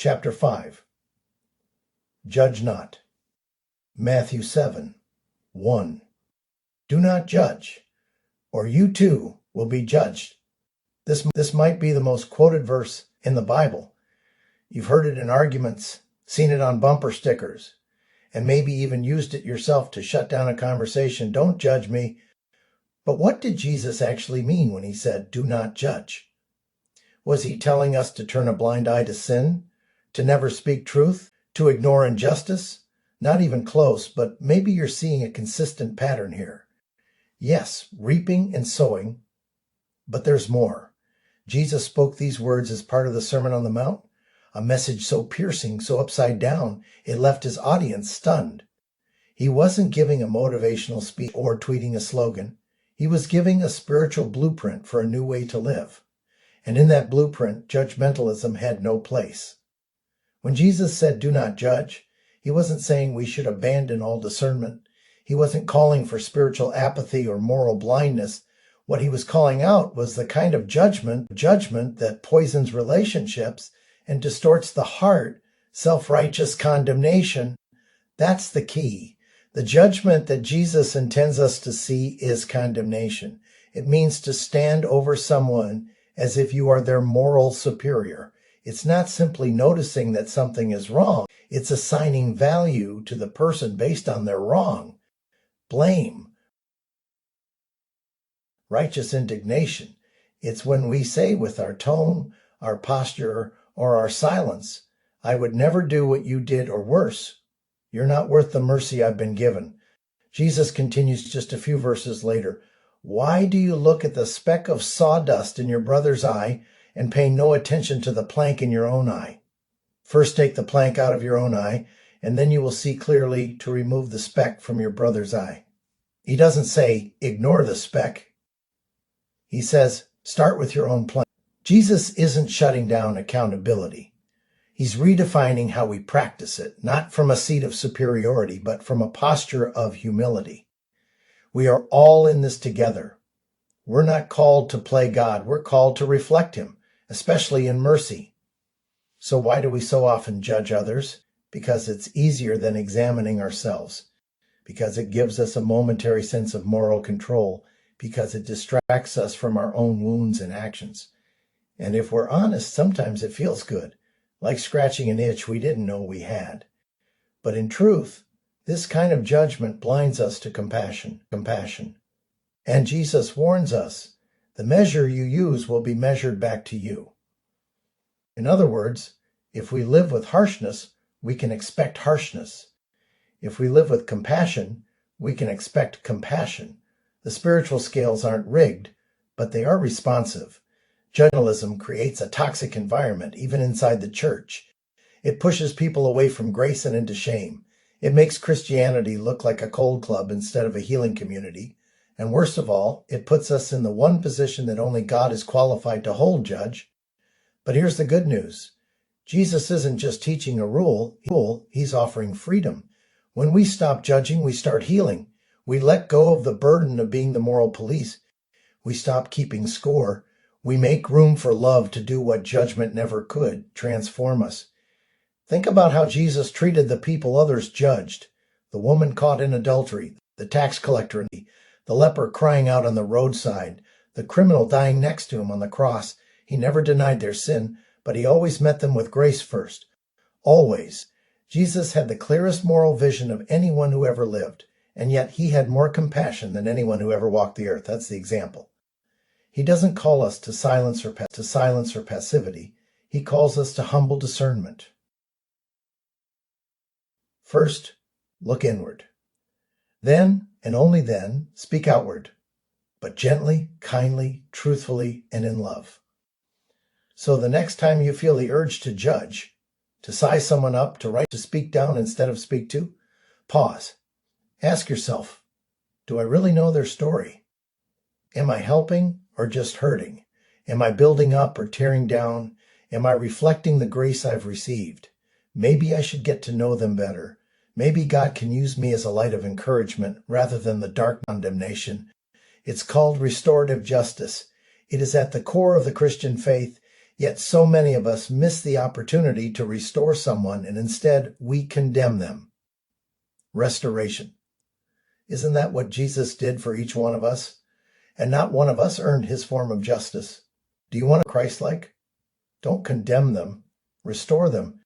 Chapter 5. Judge not. Matthew 7, 1. Do not judge, or you too will be judged. This might be the most quoted verse in the Bible. You've heard it in arguments, seen it on bumper stickers, and maybe even used it yourself to shut down a conversation. Don't judge me. But what did Jesus actually mean when he said, do not judge? Was he telling us to turn a blind eye to sin, to never speak truth, to ignore injustice? Not even close, but maybe you're seeing a consistent pattern here. Yes, reaping and sowing, but there's more. Jesus spoke these words as part of the Sermon on the Mount, a message so piercing, so upside down, it left his audience stunned. He wasn't giving a motivational speech or tweeting a slogan. He was giving a spiritual blueprint for a new way to live. And in that blueprint, judgmentalism had no place. When Jesus said, do not judge, he wasn't saying we should abandon all discernment. He wasn't calling for spiritual apathy or moral blindness. What he was calling out was the kind of judgment that poisons relationships and distorts the heart, self-righteous condemnation. That's the key. The judgment that Jesus intends us to see is condemnation. It means to stand over someone as if you are their moral superior. It's not simply noticing that something is wrong. It's assigning value to the person based on their wrong. Blame. Righteous indignation. It's when we say with our tone, our posture, or our silence, I would never do what you did, or worse. You're not worth the mercy I've been given. Jesus continues just a few verses later. Why do you look at the speck of sawdust in your brother's eye and pay no attention to the plank in your own eye? First take the plank out of your own eye, and then you will see clearly to remove the speck from your brother's eye. He doesn't say, ignore the speck. He says, start with your own plank. Jesus isn't shutting down accountability. He's redefining how we practice it, not from a seat of superiority, but from a posture of humility. We are all in this together. We're not called to play God. We're called to reflect him, especially in mercy. So why do we so often judge others? Because it's easier than examining ourselves. Because it gives us a momentary sense of moral control. Because it distracts us from our own wounds and actions. And if we're honest, sometimes it feels good, like scratching an itch we didn't know we had. But in truth, this kind of judgment blinds us to compassion. And Jesus warns us, the measure you use will be measured back to you. In other words, if we live with harshness, we can expect harshness. If we live with compassion, we can expect compassion. The spiritual scales aren't rigged, but they are responsive. Judgmentalism creates a toxic environment, even inside the church. It pushes people away from grace and into shame. It makes Christianity look like a cold club instead of a healing community. And worst of all, it puts us in the one position that only God is qualified to hold, judge. But here's the good news. Jesus isn't just teaching a rule, he's offering freedom. When we stop judging, we start healing. We let go of the burden of being the moral police. We stop keeping score. We make room for love to do what judgment never could, transform us. Think about how Jesus treated the people others judged. The woman caught in adultery, the tax collector, the leper crying out on the roadside, the criminal dying next to him on the cross. He never denied their sin, but he always met them with grace first. Always. Jesus had the clearest moral vision of anyone who ever lived, and yet he had more compassion than anyone who ever walked the earth. That's the example. He doesn't call us to silence or passivity. He calls us to humble discernment. First, look inward. Then, and only then, speak outward, but gently, kindly, truthfully, and in love. So the next time you feel the urge to judge, to size someone up, to speak down instead of speak to, pause. Ask yourself, do I really know their story? Am I helping or just hurting? Am I building up or tearing down? Am I reflecting the grace I've received? Maybe I should get to know them better. Maybe God can use me as a light of encouragement rather than the dark condemnation. It's called restorative justice. It is at the core of the Christian faith. Yet so many of us miss the opportunity to restore someone, and instead we condemn them. Restoration. Isn't that what Jesus did for each one of us? And not one of us earned his form of justice. Do you want to be Christ-like? Don't condemn them. Restore them